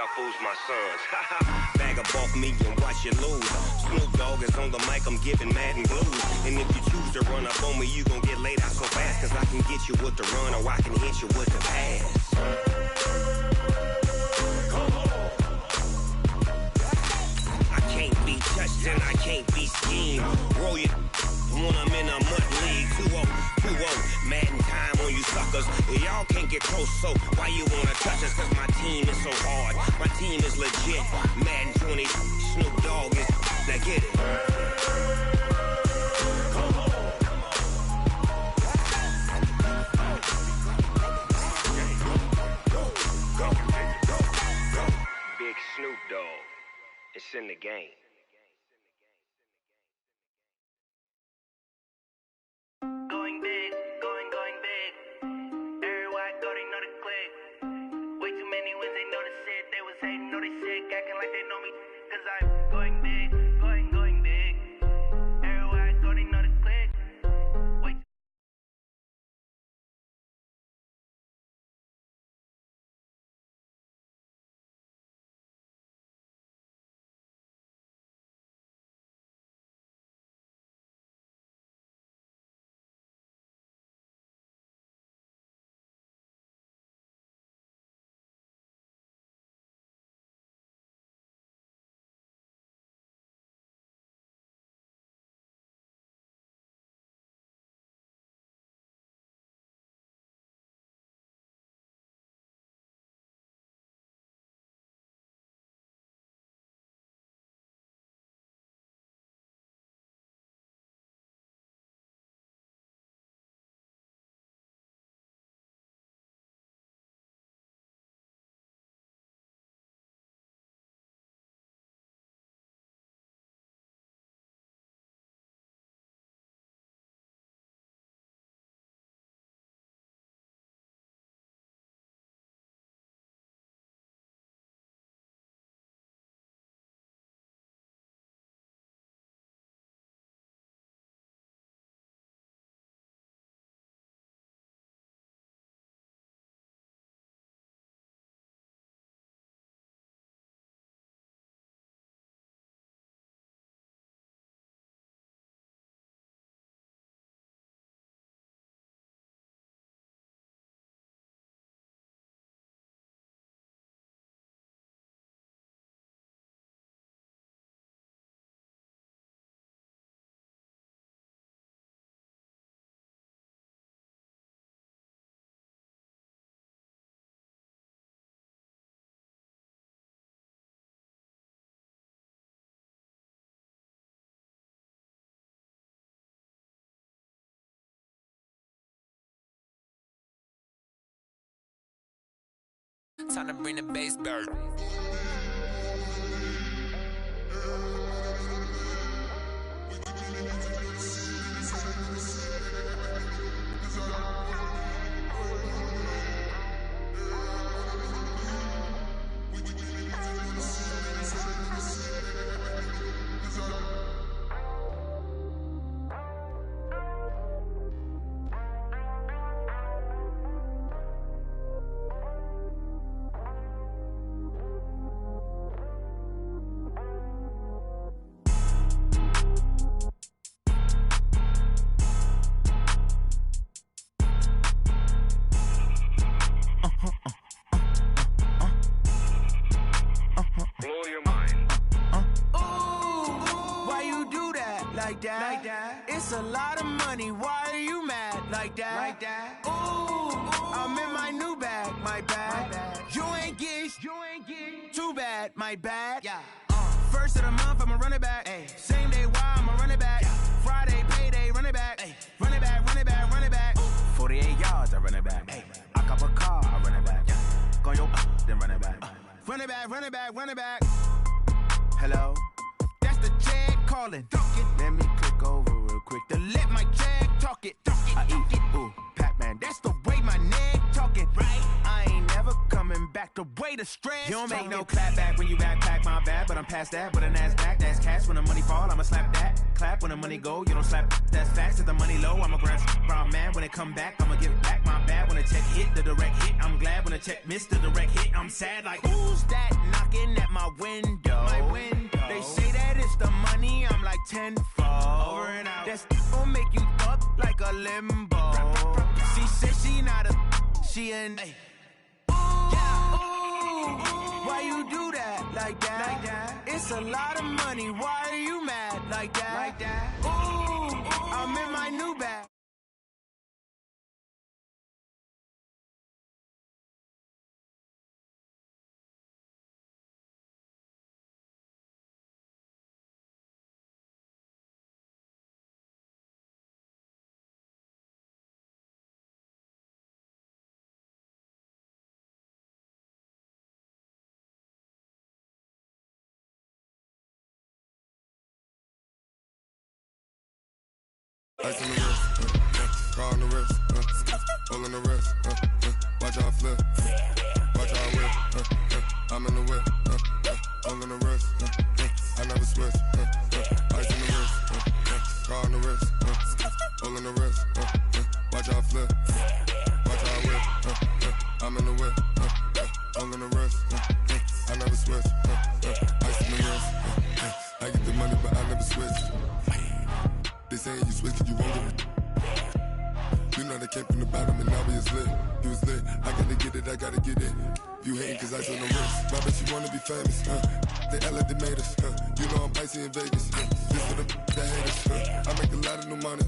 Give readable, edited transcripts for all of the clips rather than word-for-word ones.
y'all fools my sons. Bag up off me and watch you lose. Snoop Dogg is on the mic, I'm giving mad and blues. And if you choose to run up on me, you gon' get laid out so fast. Cause I can get you with the run or I can hit you with the pass. I can't be touched and I can't be schemed. Roll you when I'm in a mud league. 2-0, mad in time on you suckers. Y'all can't get close, so why you wanna touch us? Cause my team is so hard, my team is legit. Madden 20, Snoop Dogg is, now get it. Big Snoop Dogg, it's in the game. Going big, going big. Everywhere I go, they know the click. Way too many wins, they know the shit. They was hating, know they sick, acting like they know me. Cause I'm going big, going big. Everywhere I go, they know the click. Way too time to bring the bass bird. Like that. It's a lot of money. Why are you mad like that? Ooh, I'm in my new bag, my bad. You ain't getting too bad, my bad. Yeah. First of the month, I'ma run it back. Ay. Same day, why I'ma run it back. Yeah. Friday, payday, run it back. Ay. Run it back, run it back, run it back. 48 yards, I run it back. Ay. I cop a car, I run it back. Yeah. Go yo, then run it back. Run it back, run it back, run it back. Hello, that's the check calling. Let me click over real quick to let my check talk it. I eat it, ooh, Pac-Man. That's the way my neck talking. Right, I ain't never coming back the way the stress. You don't make no clap back when you backpack, my bad. But I'm past that with a NASDAQ. That's cash when the money fall, I'ma slap that. Clap when the money go, you don't slap. That's facts. If the money low, I'ma grab brown man. When it come back, I'ma give back my bad. When the check hit, the direct hit. I'm glad when the check missed the direct hit. I'm sad like, who's that? Not a limbo. She said she not a, she an. Why you do that like that? It's a lot of money. Why are you mad like that? Ooh, I'm in my new bag. Ice on the wrist, car on the wrist, all on the wrist, watch how I flip, watch how I whip, I'm in the whip, all on the wrist, I never switch, ice on the wrist, car on the wrist, all on the wrist, watch how I flip, watch how I whip, I'm in the whip, all on the wrist, I never switch, ice on the wrist, I get the money but I never switch. They saying you switch and you won't get it. You know they came from the bottom and now we is lit. He was lit, I gotta get it. You hating cause ice on the wrist. I bet you wanna be famous, They act like they made us, You know I'm icy in Vegas, This for the that hate us, I make a lot of new money,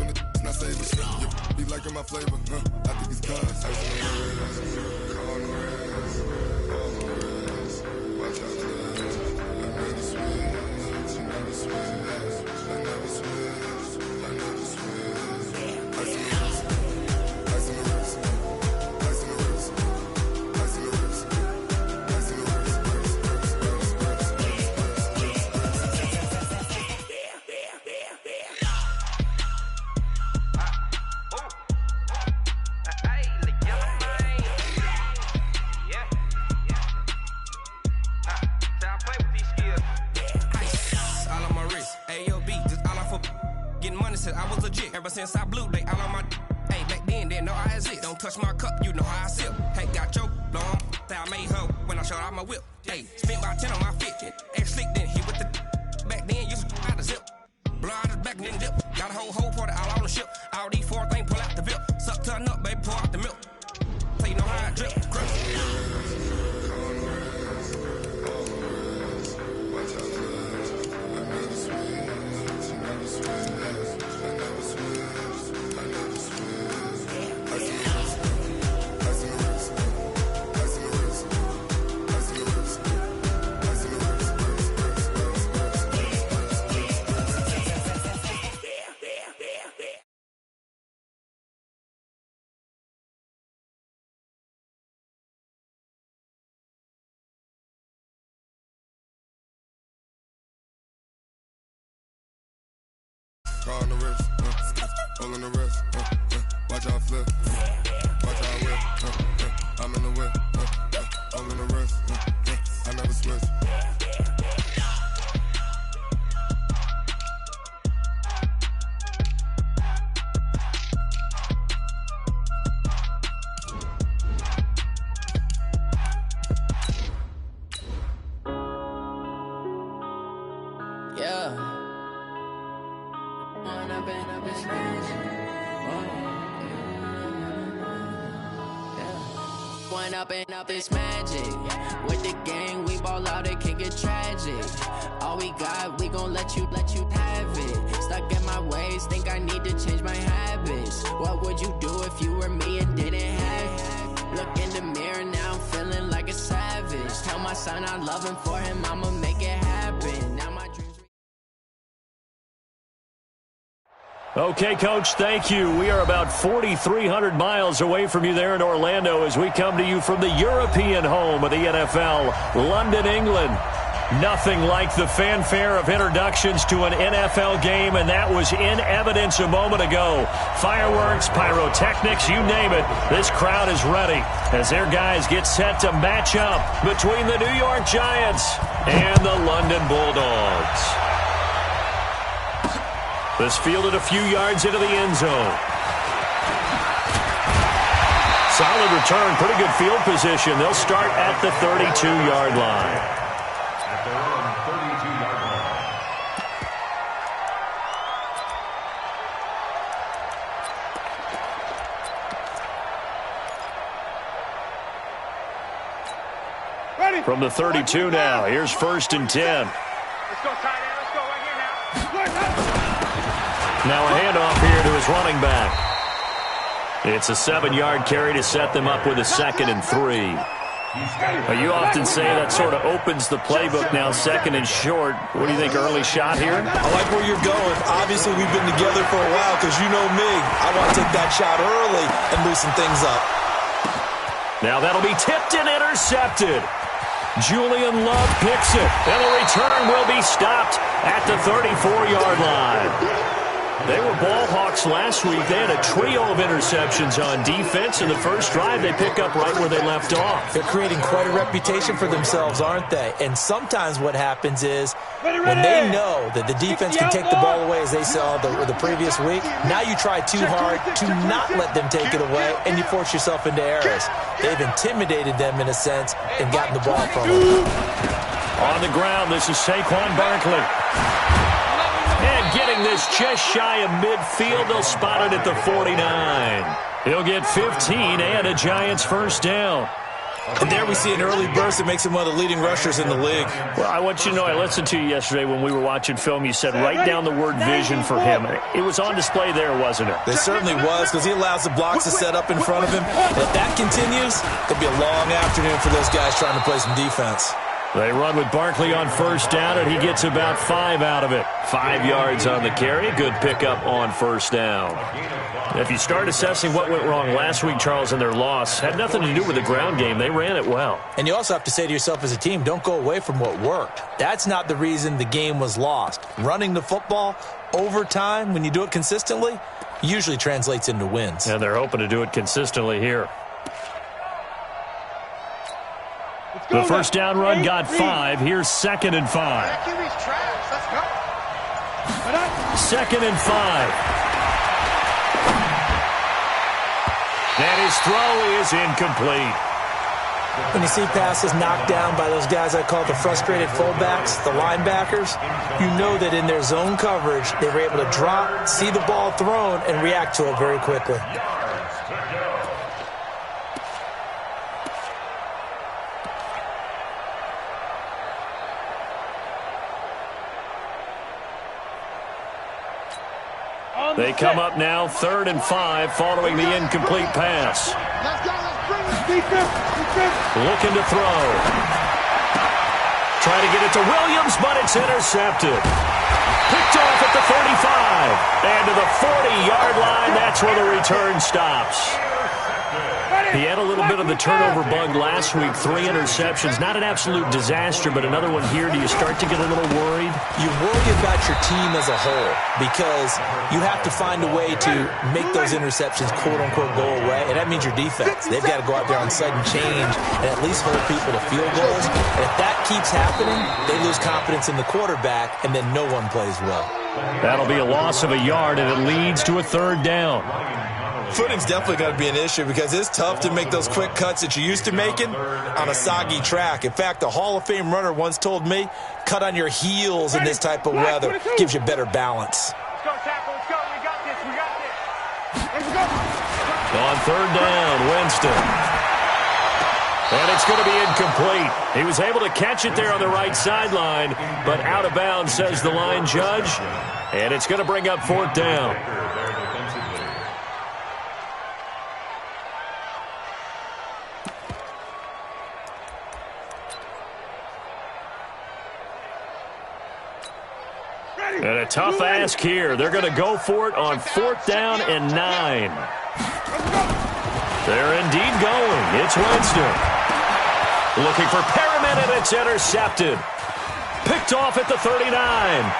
When the not save us, You be liking my flavor, I think it's cause ice on the wrist, car on the wrist, all on the wrist, watch out for this. I never switch, I never switch. I never switch, I never switch. Ice on the wrist, ice on the wrist, ice on the wrist, ice on the wrist, ice on the I was legit. Ever since I blew, they all on my. Hey, back then, didn't know I exist. Don't touch my cup, you know how I sip. Hey, got your long. That I made her when I showed out my whip. Hey, spent about 10 on my fit. Ex-slick, then hit with the. Back then, used to out the zip. Blow out his back and then dip. Got a whole party all on the ship. All these 4 things, pull out the VIP. Suck, turn up, baby, pour out the milk. So you know how I drip. Car on the wrist, all on the wrist, watch how I flip, watch how I whip, I'm in the whip, all on the wrist, I never switch. Yeah. One up and up is magic. With the gang, we ball out, it can get tragic. All we got, we gon' let you have it. Stuck in my ways, think I need to change my habits. What would you do if you were me and didn't have it? Look in the mirror, now I'm feeling like a savage. Tell my son I love him, for him I'ma make it happen. Now my dreams. Okay, Coach, thank you. We are about 4,300 miles away from you there in Orlando as we come to you from the European home of the NFL, London, England. Nothing like the fanfare of introductions to an NFL game, and that was in evidence a moment ago. Fireworks, pyrotechnics, you name it. This crowd is ready as their guys get set to match up between the New York Giants and the London Bulldogs. This fielded a few yards into the end zone. Solid return, pretty good field position. They'll start at the 32-yard line. From the 32 now, here's 1st and 10. Let's go, tight end. Let's go right here now. Now a handoff here to his running back. It's a 7-yard carry to set them up with a 2nd and 3. You often say that sort of opens the playbook now, 2nd and short. What do you think, early shot here? I like where you're going. Obviously, we've been together for a while because you know me. I want to take that shot early and loosen things up. Now that'll be tipped and intercepted. Julian Love picks it, and the return will be stopped at the 34-yard line. They were ball hawks last week. They had a trio of interceptions on defense. In the first drive, they pick up right where they left off. They're creating quite a reputation for themselves, aren't they? And sometimes what happens is when they know that the defense can take the ball away, as they saw the previous week, now you try too hard to not let them take it away, and you force yourself into errors. They've intimidated them in a sense and gotten the ball from them. On the ground, this is Saquon Barkley. And getting this just shy of midfield, they'll spot it at the 49. He'll get 15 and a Giants first down. And there we see an early burst that makes him one of the leading rushers in the league. Well, I want you to know, I listened to you yesterday when we were watching film. You said write down the word vision for him. It was on display there, wasn't it? It certainly was, because he allows the blocks to set up in front of him. And if that continues, it'll be a long afternoon for those guys trying to play some defense. They run with Barkley on first down, and he gets about 5 out of it. 5 yards on the carry. Good pickup on first down. If you start assessing what went wrong last week, Charles, in their loss, had nothing to do with the ground game. They ran it well. And you also have to say to yourself as a team, don't go away from what worked. That's not the reason the game was lost. Running the football over time, when you do it consistently, usually translates into wins. And they're hoping to do it consistently here. The first down run got 5. Here's 2nd and 5. 2nd and 5. And his throw is incomplete. When you see passes knocked down by those guys I call the frustrated fullbacks, the linebackers, you know that in their zone coverage, they were able to drop, see the ball thrown, and react to it very quickly. They come up now, 3rd and 5, following the incomplete pass. Looking to throw. Try to get it to Williams, but it's intercepted. Picked off at the 35. And to the 40-yard line, that's where the return stops. He had a little bit of the turnover bug last week, 3 interceptions. Not an absolute disaster, but another one here. Do you start to get a little worried? You worry about your team as a whole because you have to find a way to make those interceptions, quote-unquote, go away, and that means your defense. They've got to go out there on sudden change and at least hold people to field goals. And if that keeps happening, they lose confidence in the quarterback, and then no one plays well. That'll be a loss of a yard, and it leads to a 3rd down. Footing's definitely going to be an issue because it's tough to make those quick cuts that you're used to making on a soggy track. In fact, a Hall of Fame runner once told me, cut on your heels in this type of weather. Gives you better balance. Let's go, tackle. Let's go. We got this. We got this. Let's go. On 3rd down, Winston. And it's going to be incomplete. He was able to catch it there on the right sideline, but out of bounds, says the line judge. And it's going to bring up 4th down. And a tough ask here. They're going to go for it on 4th down and 9. They're indeed going. It's Winston. Looking for Perriman, and it's intercepted. Picked off at the 39.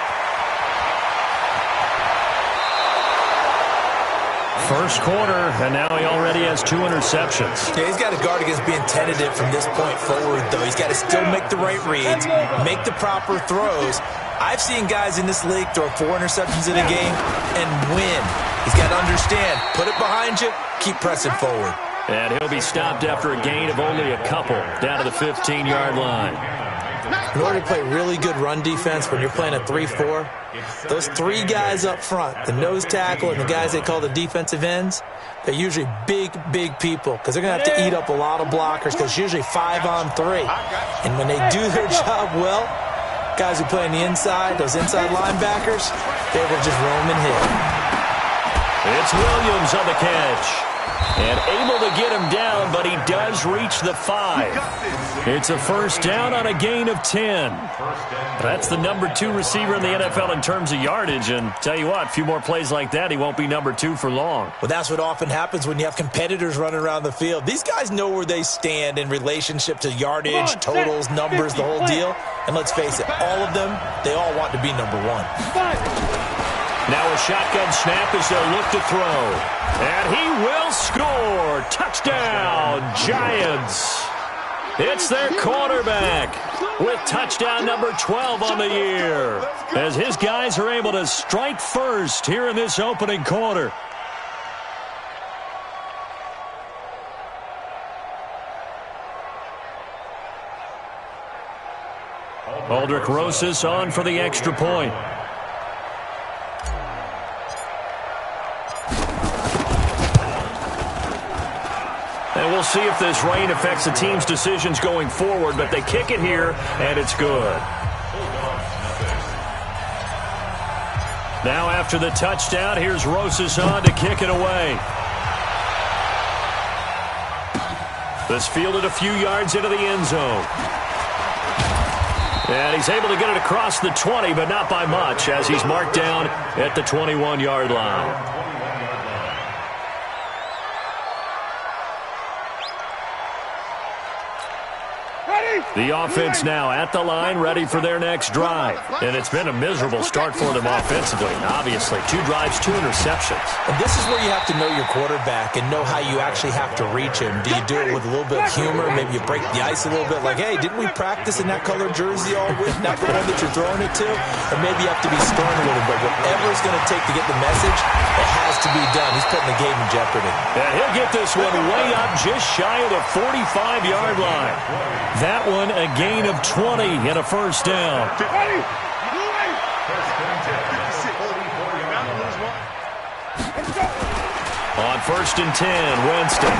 First quarter, and now he already has 2 interceptions. Yeah, he's got to guard against being tentative from this point forward, though. He's got to still make the right reads, make the proper throws. I've seen guys in this league throw 4 interceptions in a game and win. He's got to understand, put it behind you, keep pressing forward. And he'll be stopped after a gain of only a couple, down to the 15-yard line. In order to play really good run defense when you're playing a 3-4, those three guys up front, the nose tackle and the guys they call the defensive ends, they're usually big, big people because they're going to have to eat up a lot of blockers because it's usually 5-on-3. And when they do their job well, guys who play on the inside, those inside linebackers, they will just roam and hit. It's Williams on the catch. And able to get him down, but he does reach the 5. It's a first down on a gain of 10. That's the number 2 receiver in the NFL in terms of yardage. And tell you what, a few more plays like that, he won't be number 2 for long. Well, that's what often happens when you have competitors running around the field. These guys know where they stand in relationship to yardage, totals, numbers, the whole deal. And let's face it, all of them, they all want to be number 1. Now a shotgun snap as they'll look to throw. And he will score. Touchdown, Giants. It's their quarterback with touchdown number 12 on the year as his guys are able to strike first here in this opening quarter. Aldrich Rosas on for the extra point. And we'll see if this rain affects the team's decisions going forward, but they kick it here, and it's good. Now after the touchdown, here's Rosas on to kick it away. This fielded a few yards into the end zone. And he's able to get it across the 20, but not by much, as he's marked down at the 21-yard line. The offense now at the line, ready for their next drive. And it's been a miserable start for them offensively. Obviously, 2 drives, 2 interceptions. And this is where you have to know your quarterback and know how you actually have to reach him. Do you do it with a little bit of humor? Maybe you break the ice a little bit like, hey, didn't we practice in that color jersey all week? Not the one that you're throwing it to? Or maybe you have to be stern with him. But whatever it's going to take to get the message, it has to be done. He's putting the game in jeopardy. Yeah, he'll get this one way up just shy of the 45-yard line. That one a gain of 20 and a first down. On 1st and 10, Winston.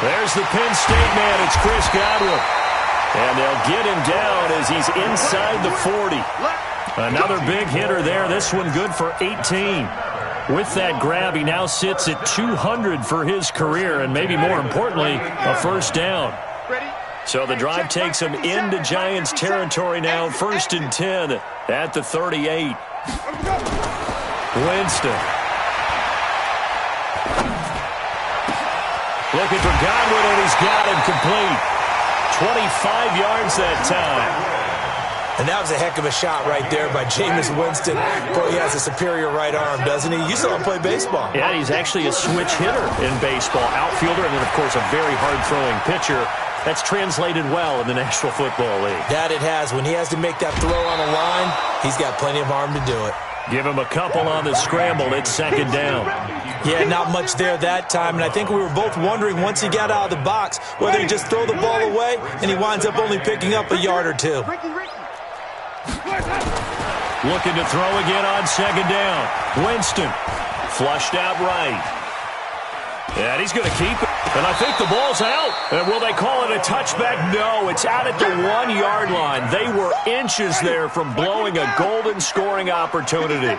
There's the Penn State man. It's Chris Godwin. And they'll get him down as he's inside the 40. Another big hitter there. This one good for 18. With that grab, he now sits at 200 for his career, and maybe more importantly, a first down. So the drive takes him into Giants territory now. 1st and 10 at the 38. Winston. Looking for Godwin, and he's got him complete. 25 yards that time. And that was a heck of a shot right there by Jameis Winston. Boy, he has a superior right arm, doesn't he? You saw him play baseball. Yeah, he's actually a switch hitter in baseball. Outfielder, and then, of course, a very hard-throwing pitcher. That's translated well in the National Football League. That it has. When he has to make that throw on a line, he's got plenty of arm to do it. Give him a couple on the scramble. It's 2nd down. Yeah, not much there that time. And I think we were both wondering once he got out of the box whether he'd just throw the ball away and he winds up only picking up a yard or 2. Looking to throw again on 2nd down. Winston flushed out right. And he's going to keep it. And I think the ball's out. And will they call it a touchback? No, it's out at the 1-yard line. They were inches there from blowing a golden scoring opportunity.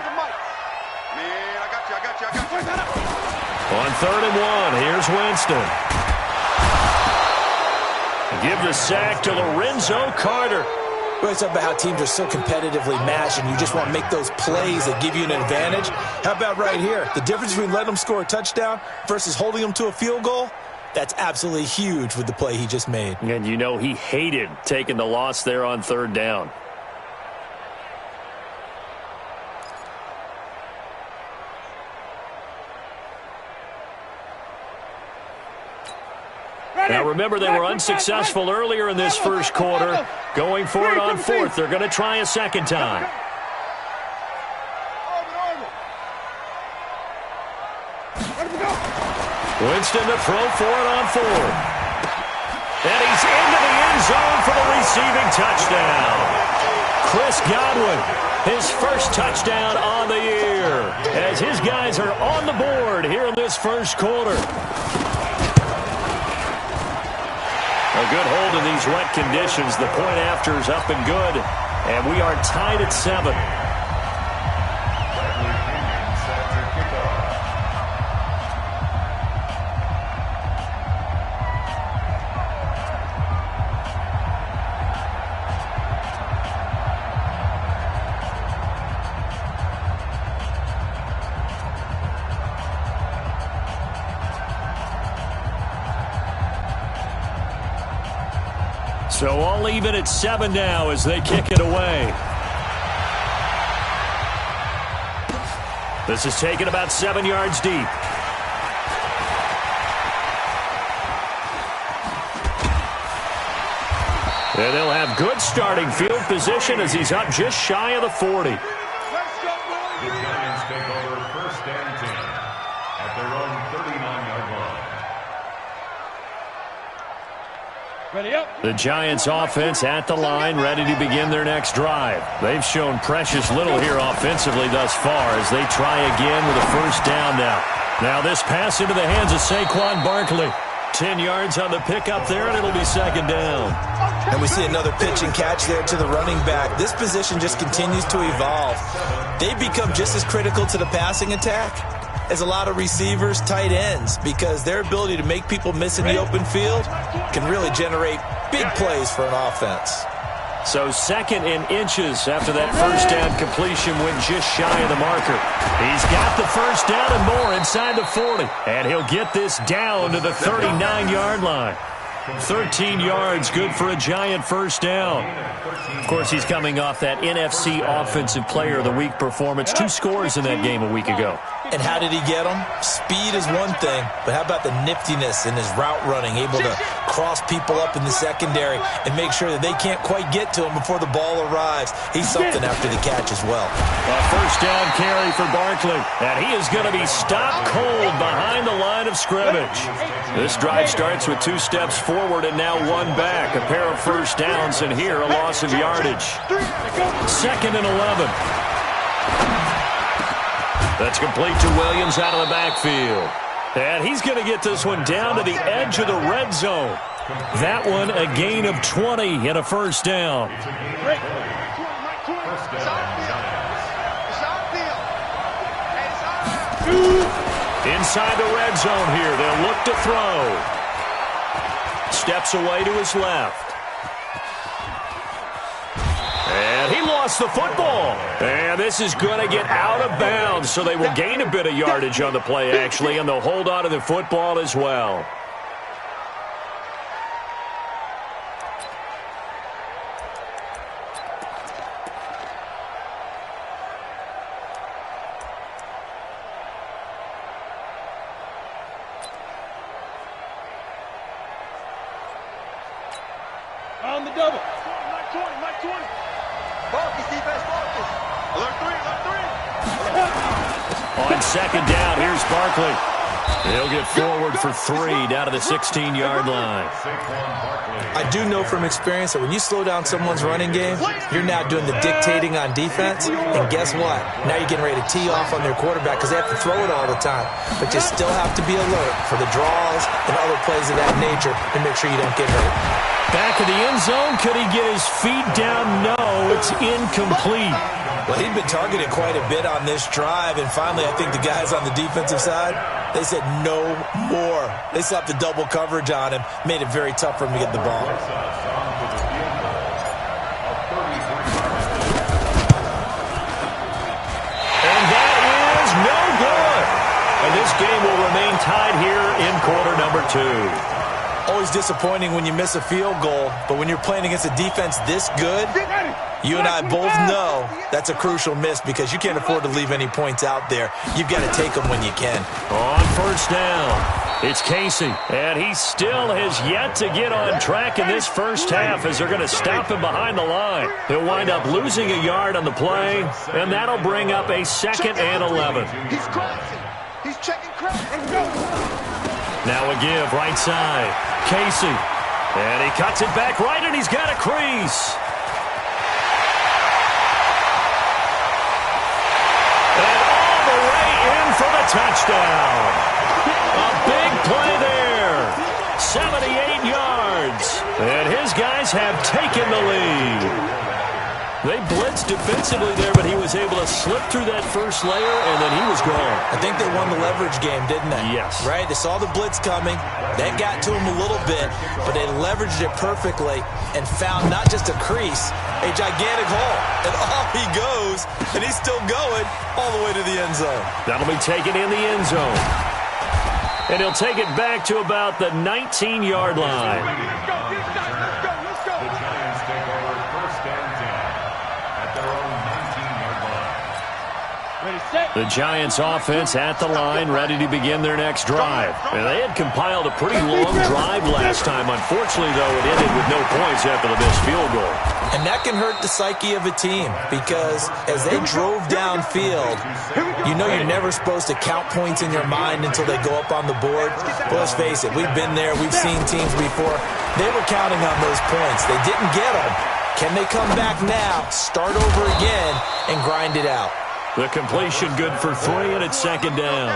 On 3rd and 1, here's Winston. Give the sack to Lorenzo Carter. We always talk about how teams are so competitively matched and you just want to make those plays that give you an advantage. How about right here? The difference between letting them score a touchdown versus holding them to a field goal, that's absolutely huge with the play he just made. And you know he hated taking the loss there on 3rd down. Now remember, they were unsuccessful earlier in this first quarter. Going for it on 4th. They're going to try a 2nd time. Winston to throw for it on 4th. And he's into the end zone for the receiving touchdown. Chris Godwin, his first touchdown on the year, as his guys are on the board here in this first quarter. A good hold in these wet conditions. The point after is up and good, and we are tied at 7. So all even at 7 now as they kick it away. This is taken about 7 yards deep. And they'll have good starting field position as he's up just shy of the 40. The Giants take over first and 10 at their own 39-yard line. Ready up. The Giants offense at the line, ready to begin their next drive. They've shown precious little here offensively thus far as they try again with a first down now. Now this pass into the hands of Saquon Barkley. 10 yards on the pickup there, and it'll be second down. And we see another pitch and catch there to the running back. This position just continues to evolve. They become just as critical to the passing attack as a lot of receivers, tight ends, because their ability to make people miss in the open field can really generate big plays for an offense. So second in inches after that first down completion went just shy of the marker. He's got the first down and more inside the 40. And he'll get this down to the 39-yard line. 13 yards, good for a Giant first down. Of course, he's coming off that NFC Offensive Player of the Week performance. 2 scores in that game a week ago. And how did he get them? Speed is one thing, but how about the niftiness in his route running, able to cross people up in the secondary and make sure that they can't quite get to him before the ball arrives. He's something after the catch as well. A first down carry for Barkley, and he is going to be stopped cold behind the line of scrimmage. This drive starts with 2 steps forward and now 1 back. A pair of first downs, and here a loss of yardage. Second and 11. That's complete to Williams out of the backfield. And he's going to get this one down to the edge of the red zone. That one a gain of 20 and a first down. Inside the red zone here. They'll look to throw. Steps away to his left. And he lost the football. And this is going to get out of bounds, so they will gain a bit of yardage on the play, actually, and they'll hold on to the football as well. On the double. Mike 20. Marcus, defense, Marcus. Alert 3. On second down, here's Barkley. He'll get forward for 3 down to the 16-yard line. I do know from experience that when you slow down someone's running game, you're now doing the dictating on defense. And guess what? Now you're getting ready to tee off on their quarterback because they have to throw it all the time. But you still have to be alert for the draws and other plays of that nature to make sure you don't get hurt. Back of the end zone. Could he get his feet down? No, it's incomplete. Well, he'd been targeted quite a bit on this drive, and finally I think the guys on the defensive side, they said no more. They slapped the double coverage on him, made it very tough for him to get the ball. And that is no good. And this game will remain tied here in quarter number 2. Always disappointing when you miss a field goal, but when you're playing against a defense this good, you and I both know that's a crucial miss because you can't afford to leave any points out there. You've got to take them when you can. On first down, it's Casey, and he still has yet to get on track in this first half as they're going to stop him behind the line. He'll wind up losing a yard on the play, and that'll bring up a second and 11. He's crossing. He's checking crossing. Now a give right side. Casey And he cuts it back right, and he's got a crease. And all the way in for the touchdown. A big play there. 78 yards. And his guys have taken the lead. They blitzed defensively there, but he was able to slip through that first layer, and then he was gone. I think they won the leverage game, didn't they? Yes. Right? They saw the blitz coming. That got to him a little bit, but they leveraged it perfectly and found not just a crease, a gigantic hole. And off he goes, and he's still going all the way to the end zone. That'll be taken in the end zone. And he'll take it back to about the 19-yard line. The Giants take over first and 10 at their own 19-yard line. The Giants offense at the line, ready to begin their next drive. And they had compiled a pretty long drive last time. Unfortunately, though, it ended with no points after the missed field goal. And that can hurt the psyche of a team because as they drove downfield, you know you're never supposed to count points in your mind until they go up on the board. But let's face it, we've been there. We've seen teams before. They were counting on those points. They didn't get them. Can they come back now, start over again, and grind it out? The completion good for 3, and it's second down.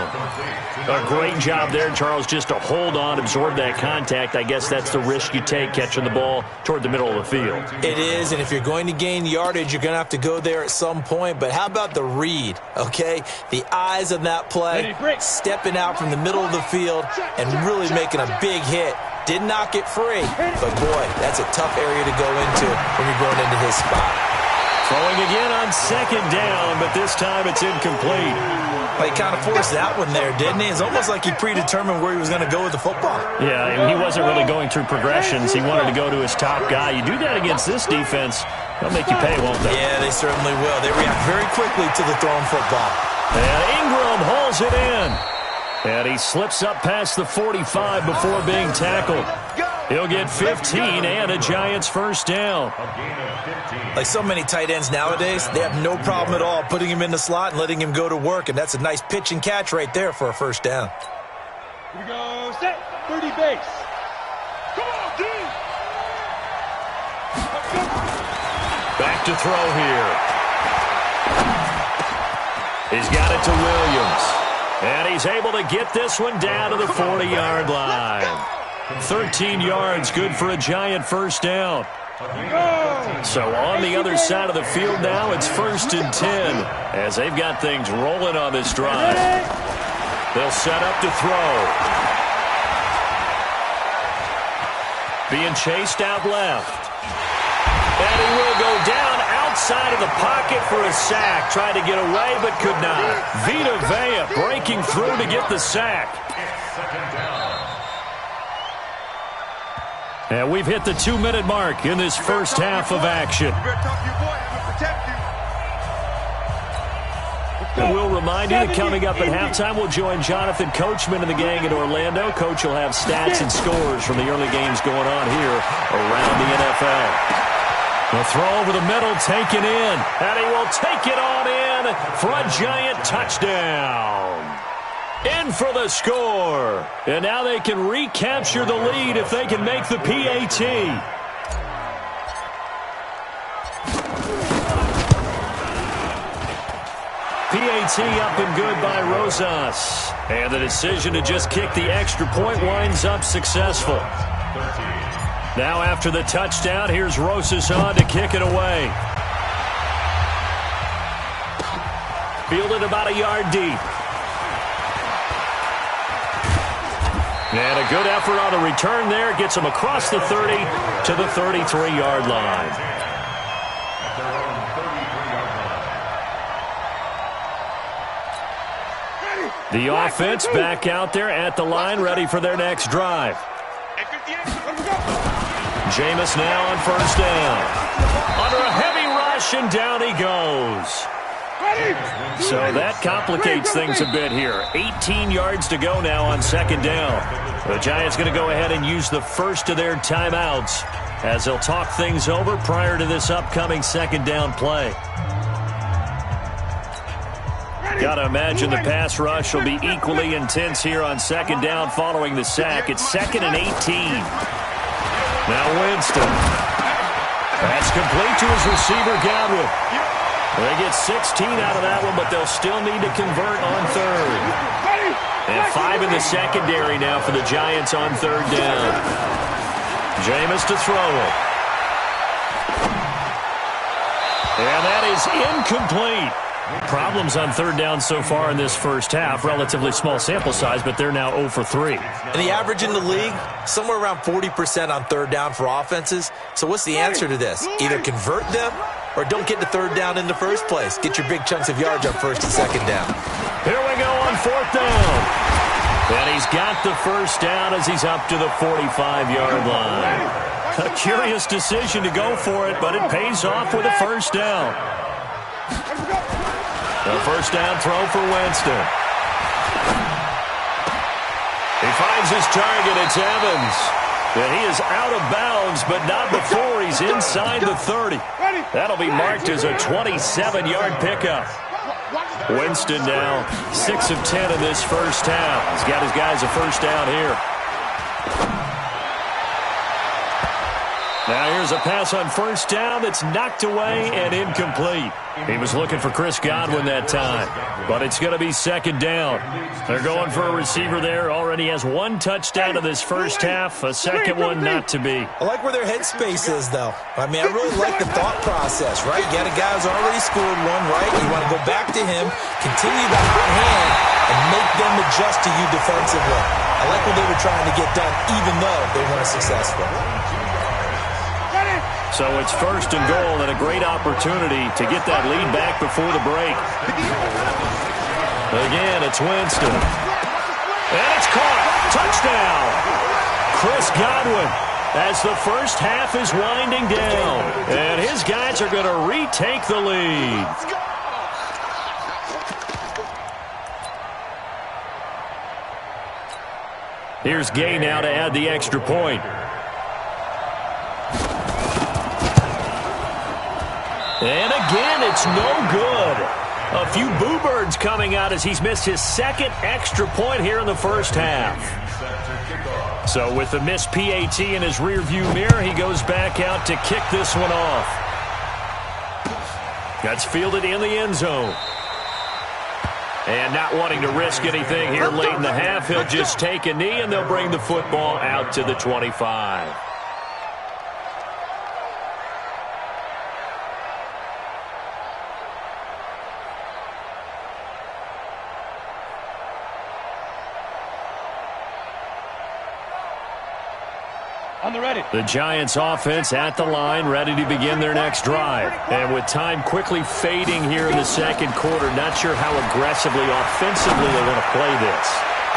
A great job there, Charles, just to hold on, absorb that contact. I guess that's the risk you take catching the ball toward the middle of the field. It is, and if you're going to gain yardage, you're going to have to go there at some point. But how about the read, okay? The eyes of that play, stepping out from the middle of the field and really making a big hit. Didn't knock it free, but boy, that's a tough area to go into when you're going into his spot. Throwing again on second down, but this time it's incomplete. Well, he kind of forced that one there, didn't he? It's almost like he predetermined where he was going to go with the football. Yeah, he wasn't really going through progressions. He wanted to go to his top guy. You do that against this defense, they'll make you pay, won't they? Yeah, they certainly will. They react very quickly to the thrown football. And Ingram hauls it in. And he slips up past the 45 before being tackled. He'll get 15 and a Giants first down. Like so many tight ends nowadays, they have no problem at all putting him in the slot and letting him go to work, and that's a nice pitch and catch right there for a first down. Here we go, set, 30 base. Come on, D! Back to throw here. He's got it to Williams. And he's able to get this one down to the 40-yard line. 13 yards, good for a Giant first down. So on the other side of the field now, it's 1st and 10 as they've got things rolling on this drive. They'll set up to throw. Being chased out left. And he will go down outside of the pocket for a sack. Tried to get away, but could not. Vita Vea breaking through to get the sack. And we've hit the 2-minute mark in this first half of action. And we'll remind you that coming up at halftime, we'll join Jonathan Coachman and the gang in Orlando. Coach will have stats and scores from the early games going on here around the NFL. The throw over the middle, taken in, and he will take it on in for a Giant touchdown. In for the score. And now they can recapture the lead if they can make the PAT. PAT up and good by Rosas. And the decision to just kick the extra point winds up successful. Now after the touchdown, here's Rosas on to kick it away. Fielded about a yard deep. And a good effort on the return there. Gets him across the 30 to the 33-yard line. The offense back out there at the line, ready for their next drive. Jameis now on first down. Under a heavy rush, and down he goes. So that complicates things a bit here. 18 yards to go now on second down. The Giants going to go ahead and use the first of their timeouts as they'll talk things over prior to this upcoming second down play. Got to imagine the pass rush will be equally intense here on second down following the sack. It's 2nd and 18. Now Winston. That's complete to his receiver, Godwin. They get 16 out of that one, but they'll still need to convert on third. And 5 in the secondary now for the Giants on third down. Jameis to throw it. And that is incomplete. Problems on third down so far in this first half. Relatively small sample size, but they're now 0 for 3. And the average in the league, somewhere around 40% on third down for offenses. So what's the answer to this? Either convert them or don't get to third down in the first place. Get your big chunks of yards on first and second down. Here we go on fourth down. And he's got the first down as he's up to the 45-yard line. A curious decision to go for it, but it pays off with a first down. The first down throw for Winston. He finds his target. It's Evans. And he is out of bounds, but not before he's inside the 30. That'll be marked as a 27-yard pickup. Winston now 6 of 10 in this first half. He's got his guys a first down here. Now here's a pass on first down that's knocked away and incomplete. He was looking for Chris Godwin that time, but it's going to be second down. They're going for a receiver there. Already has 1 touchdown in this first half, a second one not to be. I like where their headspace is, though. I mean, I really like the thought process, right? You got a guy who's already scored one, right? You want to go back to him, continue the hot hand, and make them adjust to you defensively. I like what they were trying to get done, even though they weren't successful. So it's first and goal and a great opportunity to get that lead back before the break. Again, it's Winston. And it's caught. Touchdown. Chris Godwin as the first half is winding down. And his guys are going to retake the lead. Here's Gay now to add the extra point. And again, it's no good. A few boo birds coming out as he's missed his second extra point here in the first half. So with the missed PAT in his rearview mirror, he goes back out to kick this one off. That's fielded in the end zone. And not wanting to risk anything here late in the half, he'll just take a knee and they'll bring the football out to the 25. On the ready. The Giants offense at the line, ready to begin their next drive. And with time quickly fading here in the second quarter, not sure how aggressively, offensively they want to play this.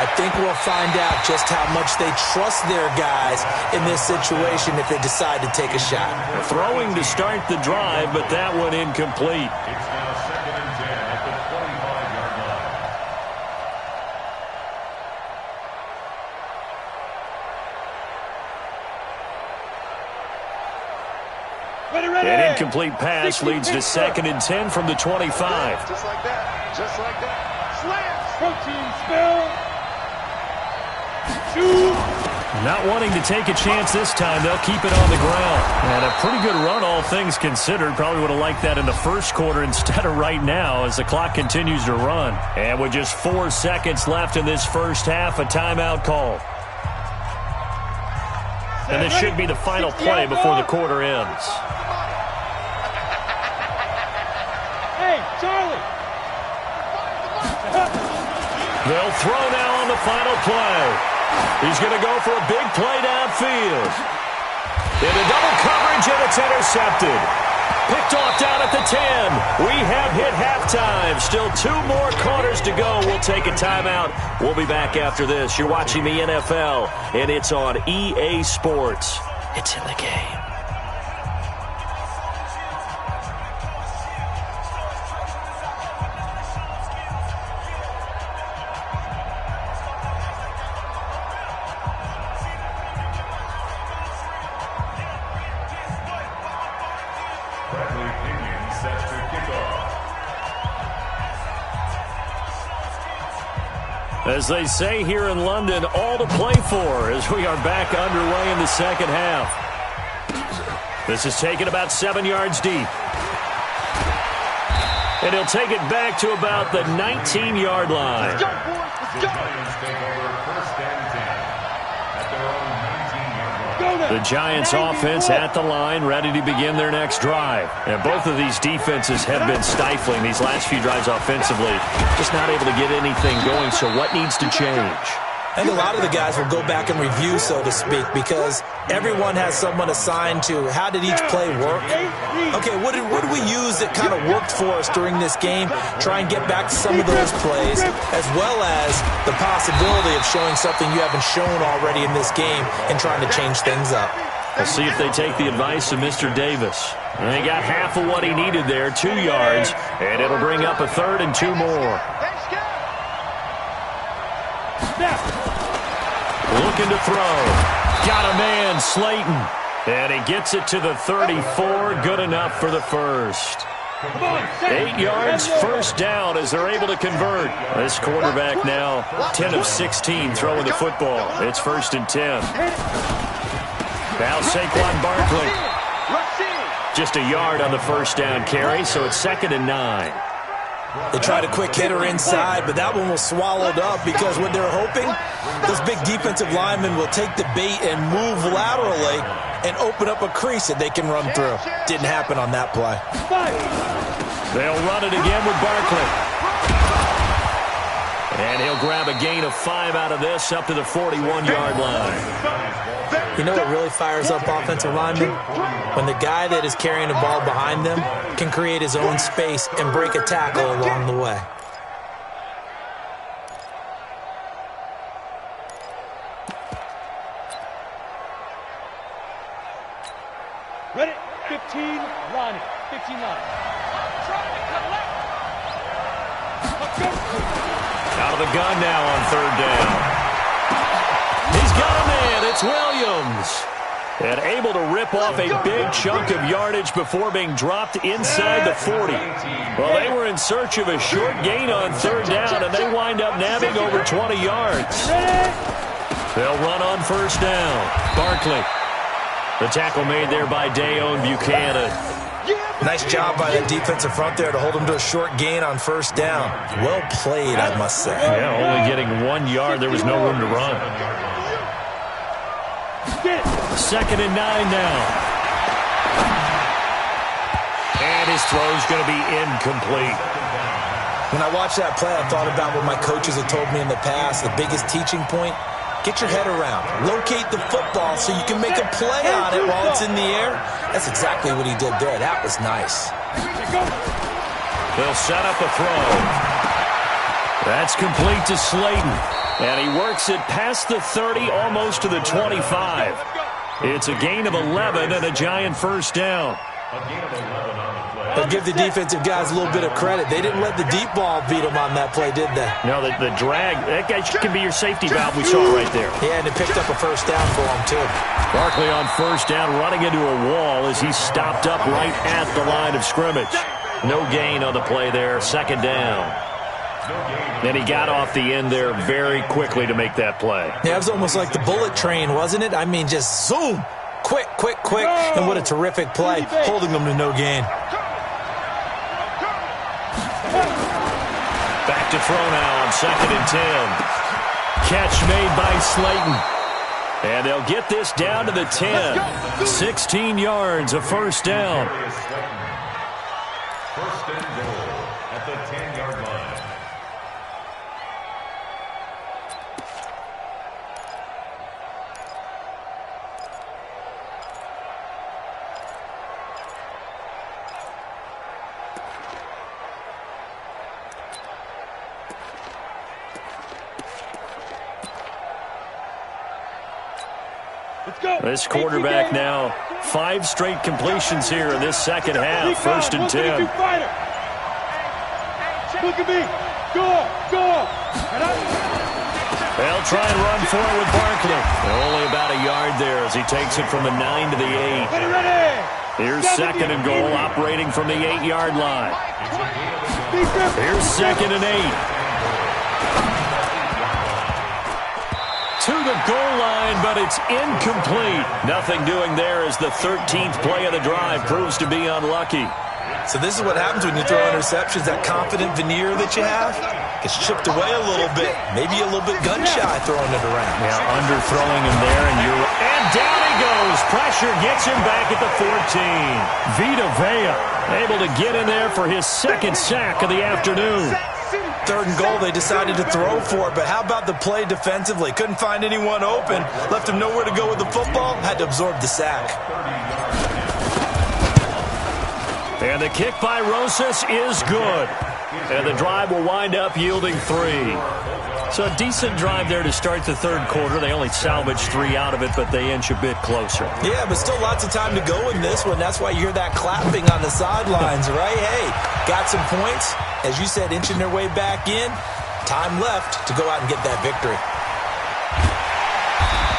I think we'll find out just how much they trust their guys in this situation if they decide to take a shot. Throwing to start the drive, but that one incomplete. It's now 2nd and 10 at the 25-yard line. An incomplete pass leads to 2nd and 10 from the 25. Just like that. Just like that. Slam. Protein spill. Not wanting to take a chance this time, they'll keep it on the ground. And a pretty good run, all things considered. Probably would have liked that in the first quarter instead of right now as the clock continues to run. And with just 4 seconds left in this first half, a timeout call. And this should be the final play before the quarter ends. Hey, Charlie. They'll throw now on the final play. He's going to go for a big play downfield. Into double coverage, and it's intercepted. Picked off down at the 10. We have hit halftime. Still 2 more quarters to go. We'll take a timeout. We'll be back after this. You're watching the NFL, and it's on EA Sports. It's in the game. As they say here in London, all to play for as we are back underway in the second half. This is taken about 7 yards deep. And he'll take it back to about the 19-yard line. The Giants take over first and 10 at their own 19-yard line. The Giants offense at the line, ready to begin their next drive. And both of these defenses have been stifling these last few drives offensively. Just not able to get anything going, so what needs to change? And a lot of the guys will go back and review, so to speak, because everyone has someone assigned to how did each play work. Okay, what did we use that kind of worked for us during this game? Try and get back to some of those plays, as well as the possibility of showing something you haven't shown already in this game and trying to change things up. We'll see if they take the advice of Mr. Davis. And they got half of what he needed there, 2 yards, and it'll bring up a 3rd and 2 more. Looking to throw. Got a man, Slayton. And he gets it to the 34. Good enough for the first. 8 yards, first down as they're able to convert. This quarterback now 10 of 16 throwing the football. It's 1st and 10. Now Saquon Barkley. Just a yard on the first down carry, so it's 2nd and 9. They tried a quick hitter inside, but that one was swallowed up because what they're hoping, those big defensive linemen will take the bait and move laterally and open up a crease that they can run through. Didn't happen on that play. They'll run it again with Barkley. And he'll grab a gain of 5 out of this up to the 41-yard line. You know what really fires up offensive linemen? When the guy that is carrying the ball behind them can create his own space and break a tackle along the way. Ready, 15, Ronnie, 15 line. Out of the gun now on 3rd down. He's got a man. It's Williams. And able to rip off a big chunk of yardage before being dropped inside the 40. Well, they were in search of a short gain on 3rd down, and they wind up nabbing over 20 yards. They'll run on 1st down. Barkley. The tackle made there by Dayon Buchanan. Nice job by that defensive front there to hold him to a short gain on 1st down. Well played, I must say. Yeah, only getting 1 yard. There was no room to run. 2nd and 9 now. And his throw's going to be incomplete. When I watched that play, I thought about what my coaches had told me in the past. The biggest teaching point, get your head around. Locate the football so you can make a play on it while it's in the air. That's exactly what he did there. That was nice. They'll set up a throw. That's complete to Slayton. And he works it past the 30, almost to the 25. It's a gain of 11 and a Giant 1st down. But give the defensive guys a little bit of credit. They didn't let the deep ball beat them on that play, did they? No, the drag, that guy can be your safety valve. We saw it right there. Yeah, and it picked up a 1st down for him, too. Barkley on 1st down, running into a wall as he stopped up right at the line of scrimmage. No gain on the play there, 2nd down. And he got off the end there very quickly to make that play. Yeah, it was almost like the bullet train, wasn't it? I mean, just zoom. Quick, quick, quick. And what a terrific play, holding them to no gain. Back to throw now on 2nd and 10. Catch made by Slayton. And they'll get this down to the 10. 16 yards, a 1st down. 1st and goal at the 10-yard line. This quarterback now 5 straight completions here in this 2nd half. 1st and 10. Look at me. Go. They'll try and run forward with Barkley. Only about a yard there as he takes it from the 9 to the 8. Here's 2nd and goal, operating from the 8-yard line. Here's 2nd and 8. to the goal line, but it's incomplete. Nothing doing there as the 13th play of the drive proves to be unlucky. So this is what happens when you throw interceptions. That confident veneer that you have gets chipped away a little bit. Maybe a little bit gun-shy throwing it around. Yeah, underthrowing him there, and down he goes. Pressure gets him back at the 14. Vita Vea able to get in there for his second sack of the afternoon. 3rd and goal, they decided to throw for it, but how about the play defensively? Couldn't find anyone open, left him nowhere to go with the football, had to absorb the sack. And the kick by Rosas is good. And the drive will wind up yielding 3. So a decent drive there to start the 3rd quarter. They only salvaged 3 out of it, but they inch a bit closer. Yeah, but still lots of time to go in this one. That's why you hear that clapping on the sidelines, right? Hey, got some points. As you said, inching their way back in. Time left to go out and get that victory.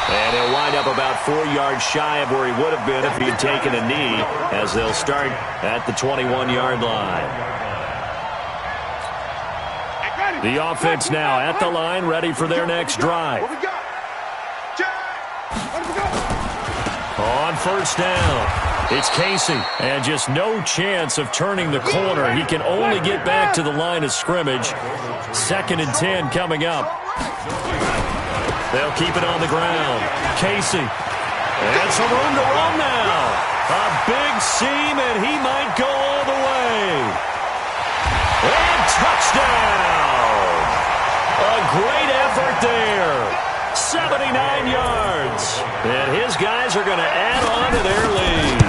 And he'll wind up about 4 yards shy of where he would have been if he'd taken a knee, as they'll start at the 21-yard line. The offense now at the line, ready for their next drive. On 1st down, it's Casey, and just no chance of turning the corner. He can only get back to the line of scrimmage. 2nd and 10 coming up. They'll keep it on the ground. Casey. And some room to run now. A big seam, and he might go all the way. And touchdown. A great effort there. 79 yards. And his guys are going to add on to their lead.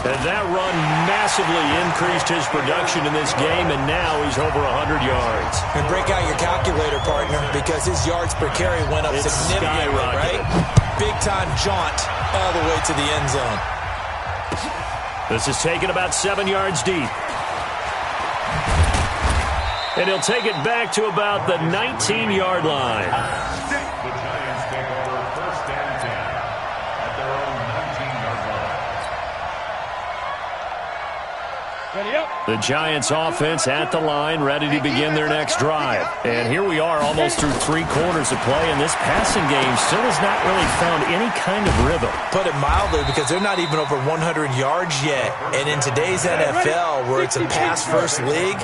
And that run massively increased his production in this game, and now he's over 100 yards. And break out your calculator, partner, because his yards per carry went up significantly, right? Big-time jaunt all the way to the end zone. This is taken about 7 yards deep. And he'll take it back to about the 19-yard line. The Giants take over 1st and 10 at their own 19-yard line. The Giants offense at the line, ready to begin their next drive. And here we are almost through 3 quarters of play, and this passing game still has not really found any kind of rhythm. Put it mildly, because they're not even over 100 yards yet. And in today's NFL, where it's a pass-first league,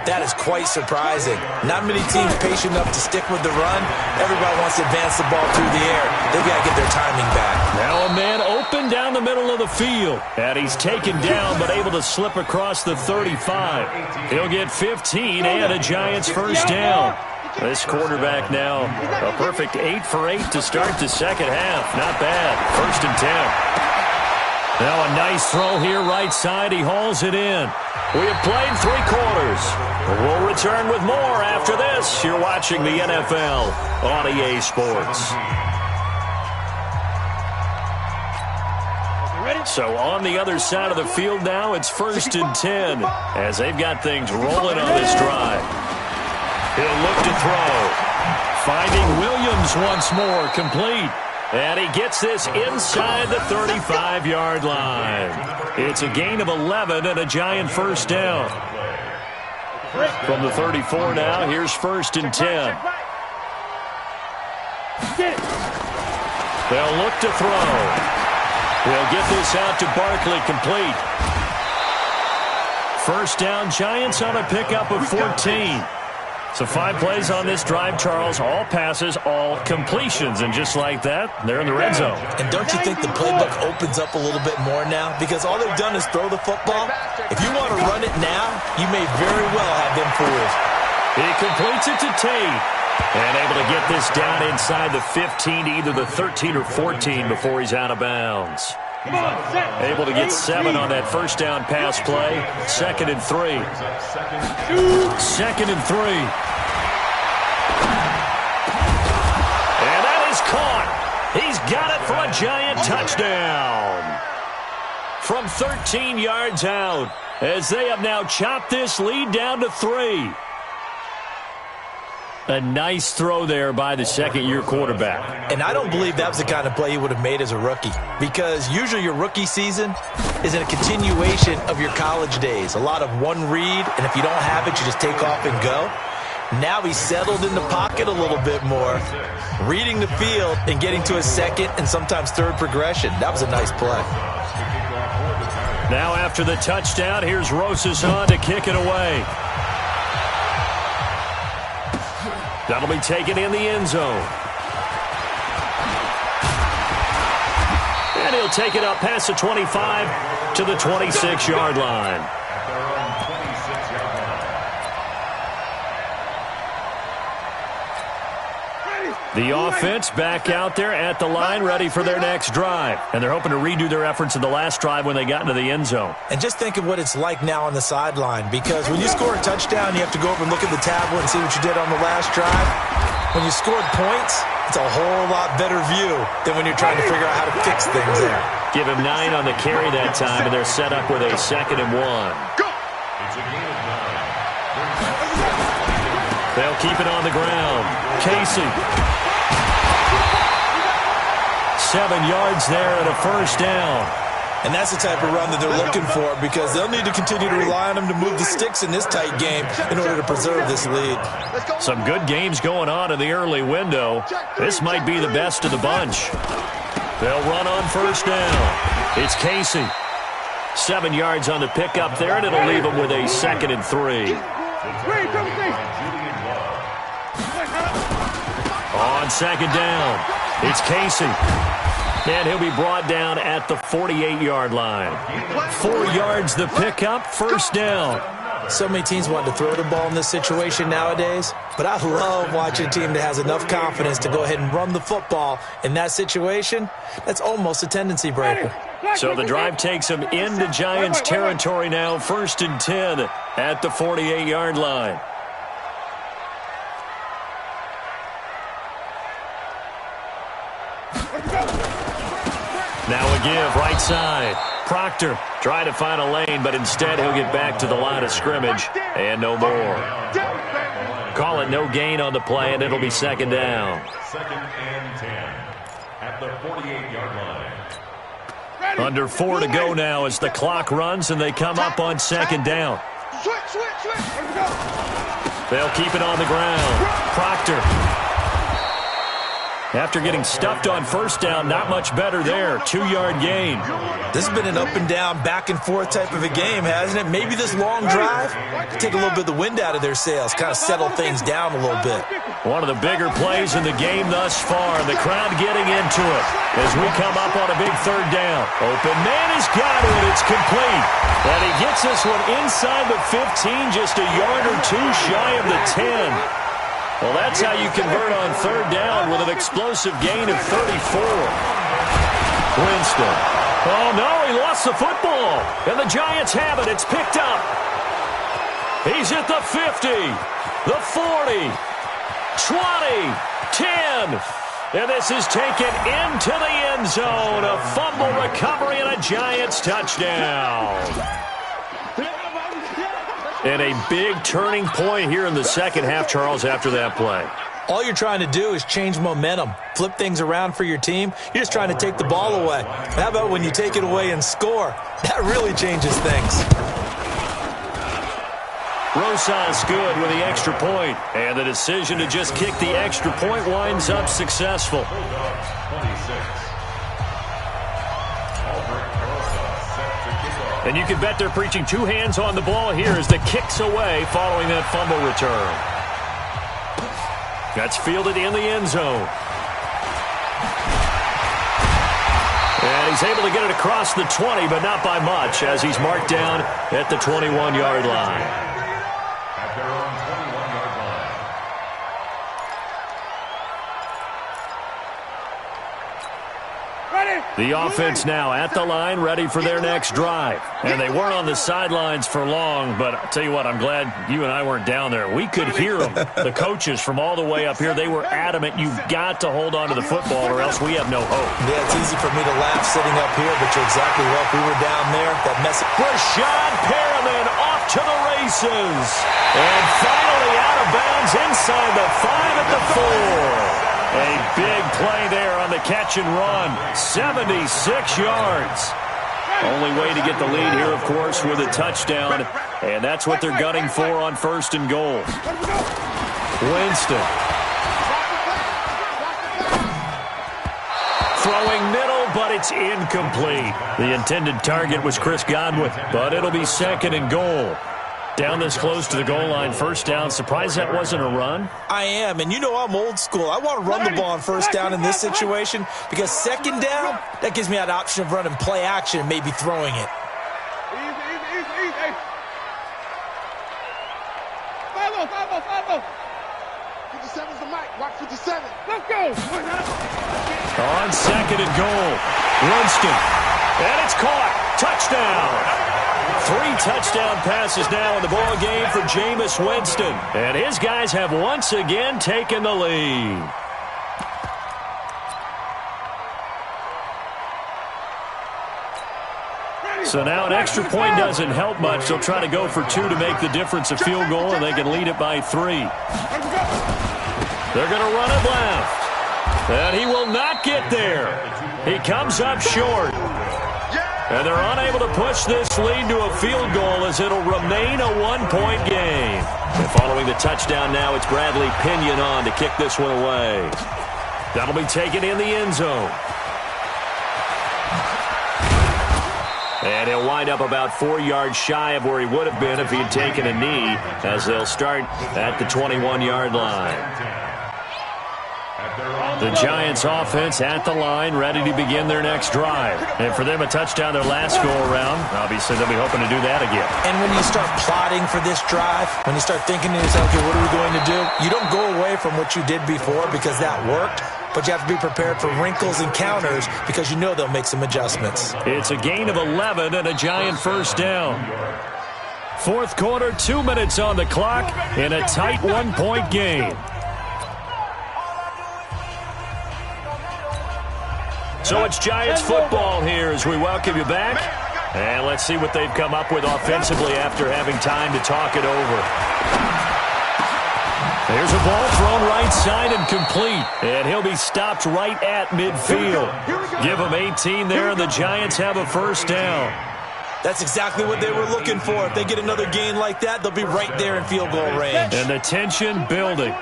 that is quite surprising. Not many teams patient enough to stick with the run. Everybody wants to advance the ball through the air. They've got to get their timing back. Now a man open down the middle of the field. And he's taken down, but able to slip across the 35. He'll get 15 and a Giants 1st down. This quarterback now a perfect 8 for 8 to start the 2nd half. Not bad. 1st and 10. Now a nice throw here right side. He hauls it in. We have played 3 quarters. We'll return with more after this. You're watching the NFL on EA Sports. So on the other side of the field now, it's 1st and 10 as they've got things rolling on this drive. He'll look to throw. Finding Williams once more, complete. And he gets this inside the 35-yard line. It's a gain of 11 and a Giant 1st down. From the 34 now, here's 1st and 10. They'll look to throw. They'll get this out to Barkley, complete. 1st down, Giants on a pickup of 14. So 5 plays on this drive, Charles. All passes, all completions. And just like that, they're in the red zone. And don't you think the playbook opens up a little bit more now? Because all they've done is throw the football. If you want to run it now, you may very well have been fooled. He completes it to Tate. And able to get this down inside the 15, either the 13 or 14 before he's out of bounds. Able to get 7 on that 1st down pass play. 2nd and 3. 2nd and 3. And that is caught. He's got it for a Giant touchdown. From 13 yards out, as they have now chopped this lead down to 3. A nice throw there by the 2nd-year quarterback. And I don't believe that was the kind of play he would have made as a rookie, because usually your rookie season is in a continuation of your college days. A lot of one read, and if you don't have it, you just take off and go. Now he's settled in the pocket a little bit more, reading the field and getting to his second and sometimes third progression. That was a nice play. Now after the touchdown, here's Rosas on to kick it away. That'll be taken in the end zone. And he'll take it up past the 25 to the 26-yard line. The offense back out there at the line, ready for their next drive. And they're hoping to redo their efforts in the last drive when they got into the end zone. And just think of what it's like now on the sideline, because when you score a touchdown, you have to go over and look at the tablet and see what you did on the last drive. When you scored points, it's a whole lot better view than when you're trying to figure out how to fix things there. Give him 9 on the carry that time, and they're set up with a 2nd and 1. They'll keep it on the ground. Casey. 7 yards there and a first down. And that's the type of run that they're looking for, because they'll need to continue to rely on him to move the sticks in this tight game in order to preserve this lead. Some good games going on in the early window. This might be the best of the bunch. They'll run on first down. It's Casey. 7 yards on the pickup there, and it'll leave him with a 2nd and 3. On 2nd down, it's Casey. And he'll be brought down at the 48-yard line. 4 yards the pickup, first down. So many teams want to throw the ball in this situation nowadays, but I love watching a team that has enough confidence to go ahead and run the football. In that situation, that's almost a tendency breaker. So the drive takes them into Giants territory now, 1st and 10 at the 48-yard line. Now a give, right side. Proctor trying to find a lane, but instead he'll get back to the line of scrimmage and no more. Call it no gain on the play, and it'll be 2nd down. 2nd and 10 at the 48-yard line. Under 4 to go now as the clock runs, and they come up on 2nd down. They'll keep it on the ground. Proctor. After getting stuffed on first down, not much better there. 2-yard gain. This has been an up-and-down, back-and-forth type of a game, hasn't it? Maybe this long drive could take a little bit of the wind out of their sails, kind of settle things down a little bit. One of the bigger plays in the game thus far. The crowd getting into it as we come up on a big 3rd down. Open man has got it. It's complete. And he gets this one inside the 15, just a yard or 2 shy of the 10. Well, that's how you convert on 3rd down with an explosive gain of 34. Winston. Oh, no, he lost the football. And the Giants have it. It's picked up. He's at the 50, the 40, 20, 10. And this is taken into the end zone. A fumble recovery and a Giants touchdown. And a big turning point here in the second half, Charles, after that play. All you're trying to do is change momentum, flip things around for your team. You're just trying to take the ball away. How about when you take it away and score? That really changes things. Rosas good with the extra point. And the decision to just kick the extra point winds up successful. And you can bet they're preaching 2 hands on the ball here as the kick's away following that fumble return. That's fielded in the end zone. And he's able to get it across the 20, but not by much, as he's marked down at the 21-yard line. At their own 21-yard line. The offense now at the line, ready for their next drive. And they weren't on the sidelines for long, but I'll tell you what, I'm glad you and I weren't down there. We could hear them, the coaches from all the way up here. They were adamant, you've got to hold on to the football or else we have no hope. Yeah, it's easy for me to laugh sitting up here, but you're exactly right. If we were down there, that message. Rashad Perriman off to the races. And finally out of bounds inside the 5 at the 4. A big play there on the catch and run. 76 yards. Only way to get the lead here, of course, with a touchdown. And that's what they're gunning for on 1st and goal. Winston. Throwing middle, but it's incomplete. The intended target was Chris Godwin, but it'll be 2nd and goal. Down this close to the goal line, 1st down. Surprised that wasn't a run? I am, and you know I'm old school. I want to run the ball on 1st down in this situation because 2nd down, that gives me that option of running play action and maybe throwing it. Easy. 5-0. 57's the mic. Watch 57. Let's go. On 2nd and goal, Winston. And it's caught. Touchdown. 3 touchdown passes now in the ball game for Jameis Winston. And his guys have once again taken the lead. So now an extra point doesn't help much. They'll try to go for 2 to make the difference a field goal, and they can lead it by 3. They're going to run it left. And he will not get there. He comes up short. And they're unable to push this lead to a field goal as it'll remain a 1-point game. And following the touchdown now, it's Bradley Pinion on to kick this one away. That'll be taken in the end zone. And he'll wind up about 4 yards shy of where he would have been if he had taken a knee, as they'll start at the 21-yard line. The Giants offense at the line, ready to begin their next drive. And for them, a touchdown their last go-around. Obviously, they'll be hoping to do that again. And when you start plotting for this drive, when you start thinking to yourself, okay, what are we going to do? You don't go away from what you did before because that worked, but you have to be prepared for wrinkles and counters because you know they'll make some adjustments. It's a gain of 11 and a Giant 1st down. 4th quarter, 2 minutes on the clock in a tight 1-point game. So it's Giants football here as we welcome you back. And let's see what they've come up with offensively after having time to talk it over. There's a ball thrown right side and complete. And he'll be stopped right at midfield. Give him 18 there, and the Giants have a 1st down. That's exactly what they were looking for. If they get another gain like that, they'll be right there in field goal range. And the tension building.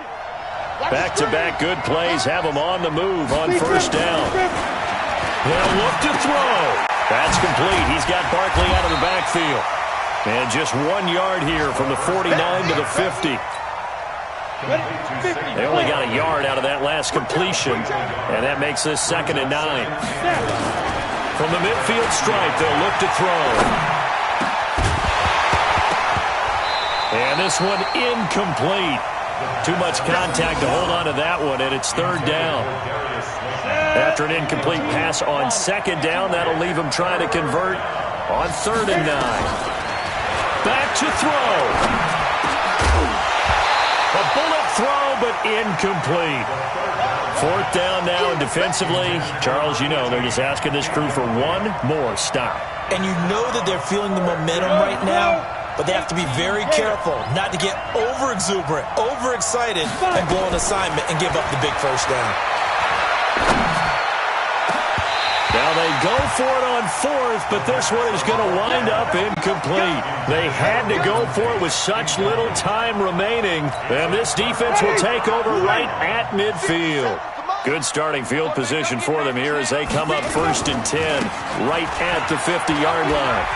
Back-to-back good plays have them on the move on 1st down. He'll look to throw. That's complete. He's got Barkley out of the backfield. And just 1 yard here from the 49 to the 50. They only got a yard out of that last completion, and that makes this 2nd and 9. From the midfield stripe, they'll look to throw. And this one incomplete. Too much contact to hold on to that one, and it's 3rd down. After an incomplete pass on 2nd down, that'll leave him trying to convert on 3rd and 9. Back to throw. A bullet throw, but incomplete. 4th down now, and defensively, Charles, you know, they're just asking this crew for one more stop. And you know that they're feeling the momentum right now, but they have to be very careful not to get over-exuberant, over-excited, and blow an assignment and give up the big 1st down. Now they go for it on 4th, but this one is going to wind up incomplete. They had to go for it with such little time remaining, and this defense will take over right at midfield. Good starting field position for them here as they come up 1st and 10, right at the 50-yard line.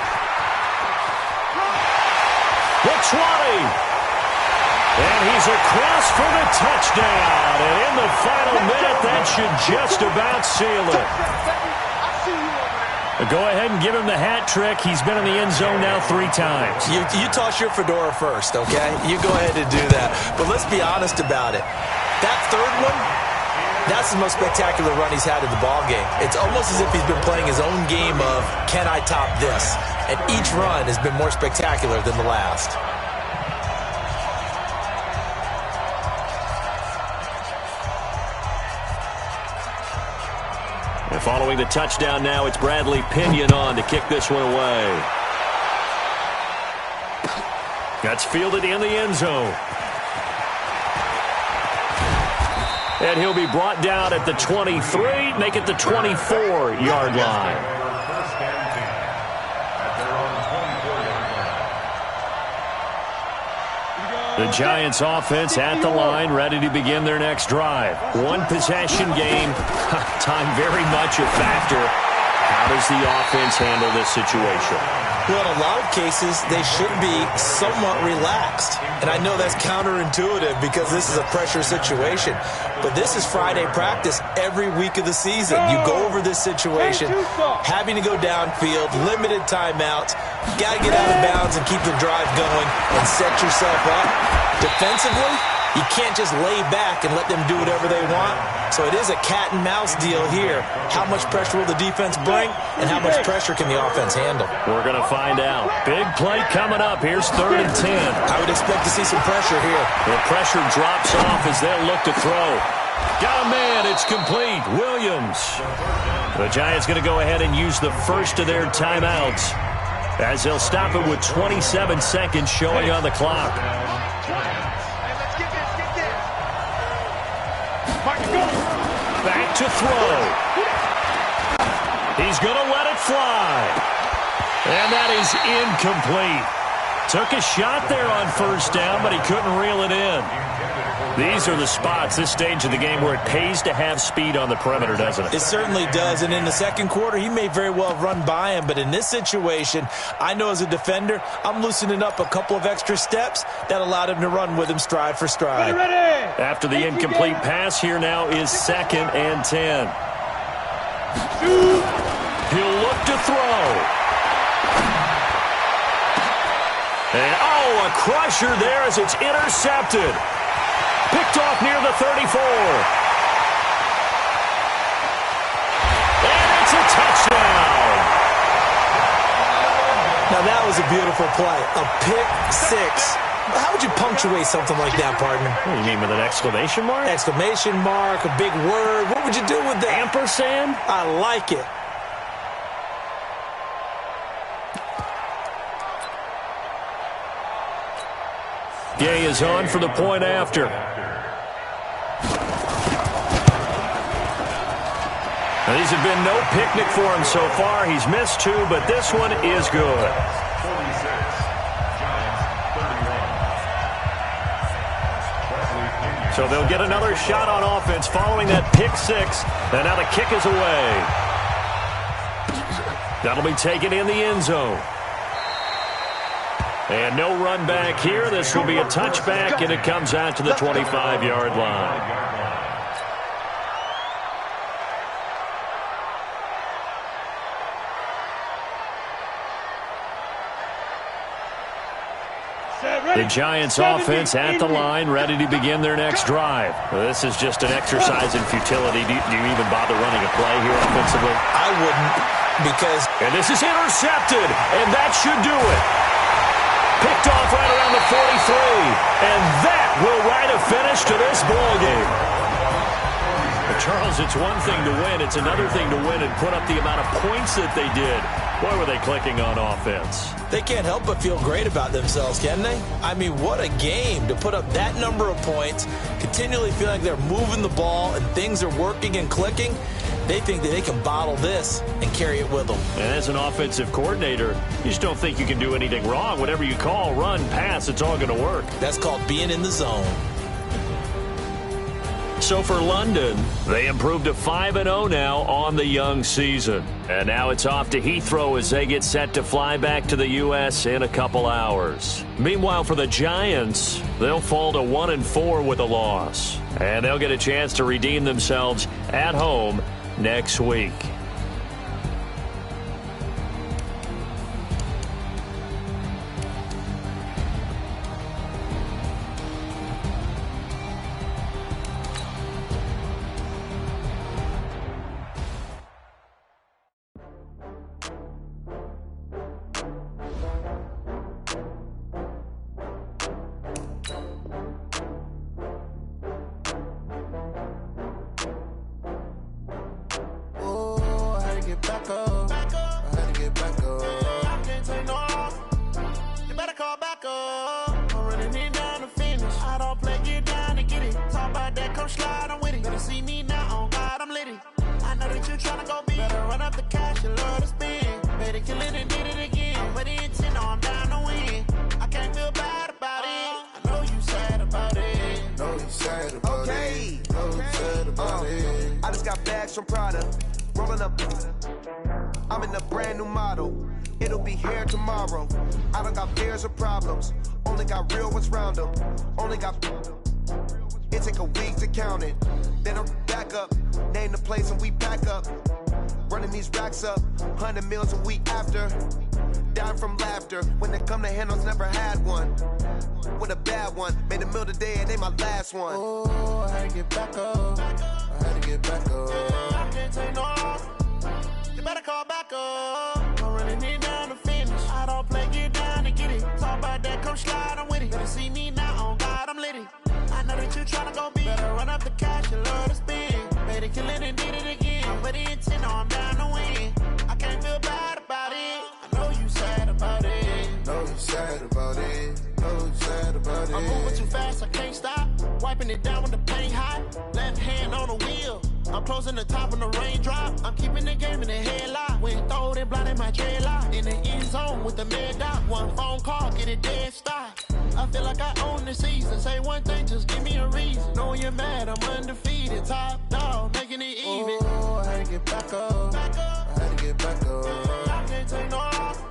The 20. And he's across for the touchdown. And in the final minute, that should just about seal it. Go ahead and give him the hat trick. He's been in the end zone now 3 times. You toss your fedora first, okay? You go ahead and do that. But let's be honest about it. That 3rd one, that's the most spectacular run he's had in the ballgame. It's almost as if he's been playing his own game of, can I top this? And each run has been more spectacular than the last. And following the touchdown now, it's Bradley Pinion on to kick this one away. That's fielded in the end zone. And he'll be brought down at the 23, make it the 24-yard line. The Giants offense at the line, ready to begin their next drive. One possession game. Time very much a factor. How does the offense handle this situation? Well, in a lot of cases, they should be somewhat relaxed. And I know that's counterintuitive because this is a pressure situation. But this is Friday practice every week of the season. You go over this situation, having to go downfield, limited timeouts. You got to get out of bounds and keep the drive going and set yourself up. Defensively, you can't just lay back and let them do whatever they want. So it is a cat and mouse deal here. How much pressure will the defense bring, and how much pressure can the offense handle? We're going to find out. Big play coming up. Here's 3rd and 10. I would expect to see some pressure here. The pressure drops off as they'll look to throw. Got a man. It's complete. Williams. The Giants going to go ahead and use the first of their timeouts as they'll stop it with 27 seconds showing on the clock. Back to throw. He's going to let it fly. And that is incomplete. Took a shot there on 1st down, but he couldn't reel it in. These are the spots, this stage of the game, where it pays to have speed on the perimeter, doesn't it? It certainly does. And in the second quarter, he may very well have run by him. But in this situation, I know as a defender, I'm loosening up a couple of extra steps that allowed him to run with him stride for stride. Ready. After the incomplete pass, here now is 2nd and 10. He'll look to throw. And, a crusher there as it's intercepted. Picked off near the 34. And it's a touchdown. Now that was a beautiful play. A pick 6. How would you punctuate something like that, partner? What do you mean, with an exclamation mark? Exclamation mark, a big word. What would you do with that? Ampersand? I like it. Gay is on for the point after. Now, these have been no picnic for him so far. He's missed 2, but this one is good. 46, Giants 31. So they'll get another shot on offense following that pick 6. And now the kick is away. That'll be taken in the end zone. And no run back here. This will be a touchback, and it comes out to the 25-yard line. The Giants offense at the line, ready to begin their next drive. This is just an exercise in futility. Do you even bother running a play here offensively? I wouldn't, because... And this is intercepted, and that should do it. Picked off right around the 43, and that will write a finish to this ballgame. But Charles, it's one thing to win. It's another thing to win and put up the amount of points that they did. Boy, were they clicking on offense. They can't help but feel great about themselves, can they? I mean, what a game to put up that number of points, continually feeling like they're moving the ball and things are working and clicking. They think that they can bottle this and carry it with them. And as an offensive coordinator, you just don't think you can do anything wrong. Whatever you call, run, pass, it's all going to work. That's called being in the zone. So for London, they improved to 5-0 now on the young season. And now it's off to Heathrow as they get set to fly back to the U.S. in a couple hours. Meanwhile, for the Giants, they'll fall to 1-4 with a loss. And they'll get a chance to redeem themselves at home next week. Models got bags from Prada. Rolling up. I'm in a brand new model. It'll be here tomorrow. I don't got fears or problems. Only got real ones round them. Only got. It take a week to count it. Then I'm back up. Name the place and we pack up. Running these racks up. 100 meals a week after. Dying from laughter. When they come to handles, never had one. With a bad one. Made a meal today and they my last one. Oh, I had to get back up. I had to get back up. I can't take no off. You better call back up. I'm running it down to finish. I don't play, get down to get it. Talk about that, come slide, I'm with it. Better see me now, on God, I'm litty. I know that you tryna go big. Better run up the cash, you love to spend. Made it, kill it, and did it again. I'm with the intent, I'm down to win. I can't feel bad about it. I know you sad about it. Know you sad about it. Know you sad about it. I'm moving too fast, I can't stop. Wiping it down when the paint hot. Left hand on the wheel. I'm closing the top when the raindrop. I'm keeping the game in the headlock. When throwed and blinded my dreadlock. In the end zone with the mad dot. One phone call, get it dead stop. I feel like I own the season. Say one thing, just give me a reason. Knowing you're mad, I'm undefeated. Top dog, making it even. Oh, I had to get back up. I had to get back up. I can't take no off.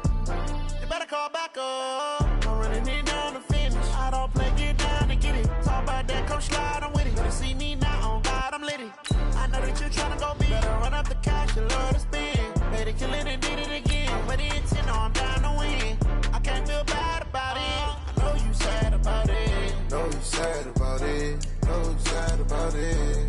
You better call back up. I'm running it down to finish. I don't play, get down to get it. Talk about that, come slide, I'm with it. Better see me now, on God, I'm litty. I know that you tryna go big. Better run up the cash, you love to spend. Made it, kill it, and did it again. But the intent, I'm down to win. I can't feel bad about it. I know you sad about it. Know you sad about it. Know you sad about it.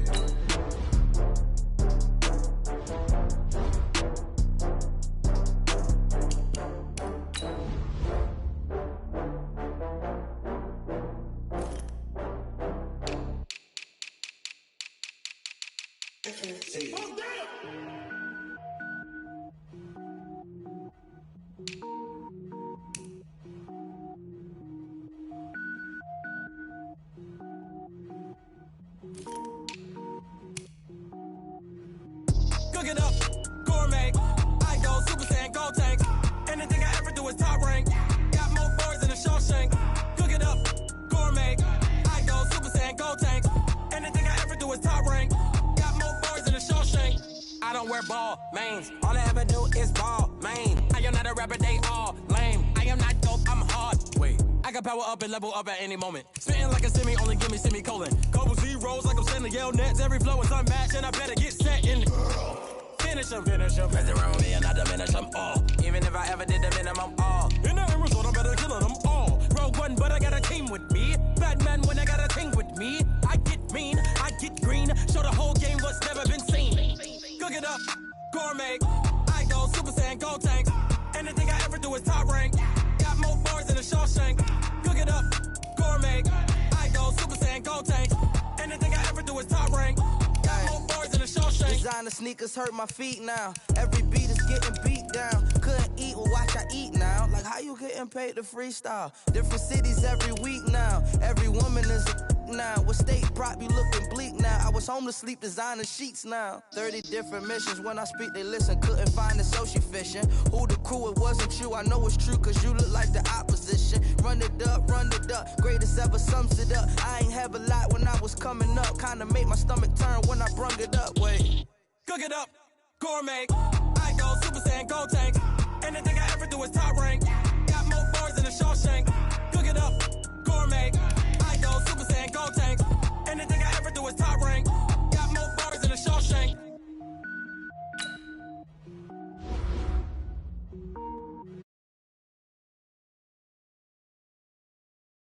Cook it up, gourmet. I go Super Saiyan, gold tank. Anything I ever do is top rank. Got more boys than a Shawshank. Cook it up, gourmet. I go Super Saiyan, gold tank. Anything I ever do is top rank. Got more boys than a Shawshank. I don't wear ball mains. All I ever do is ball main. I am not a rapper, they all lame. I am not dope, I'm hard. Wait, I can power up and level up at any moment. Spitting like a semi, only give me semicolon. Couple zeros like I'm sending yell nets. Every flow is unmatched and I better get set in. Finish them. Press around me and I diminish them all. Even if I ever did the minimum all. In the end result, I'm better killing them all. Rogue one, but I got a team with me. Batman when I got a team with me. I get mean, I get green. Show the whole game what's never been seen. Cook it up, gourmet. I go Super Saiyan, gold tank. Anything I ever do is top rank. Got more bars than a Shawshank. Cook it up, gourmet. I go Super Saiyan, gold tank. Anything I ever do is top rank. Got more bars than a Shawshank. Designer sneakers hurt my feet now. Every beat is getting beat down. Couldn't eat, well watch I eat now. Like how you getting paid to freestyle? Different cities every week now. Every woman is a now. With state prop, you looking bleak now. I was home to sleep, designer sheets now. 30 different missions. When I speak, they listen. Couldn't find it, so she fishing. Who the crew? It wasn't you. I know it's true, cause you look like the opposition. Run it up. Greatest ever sums it up. I ain't have a lot when I was coming up. Kinda made my stomach turn when I brung it up. Wait. Cook it up, gourmet. I go Super Saiyan, gold tank. Anything I ever do is top rank.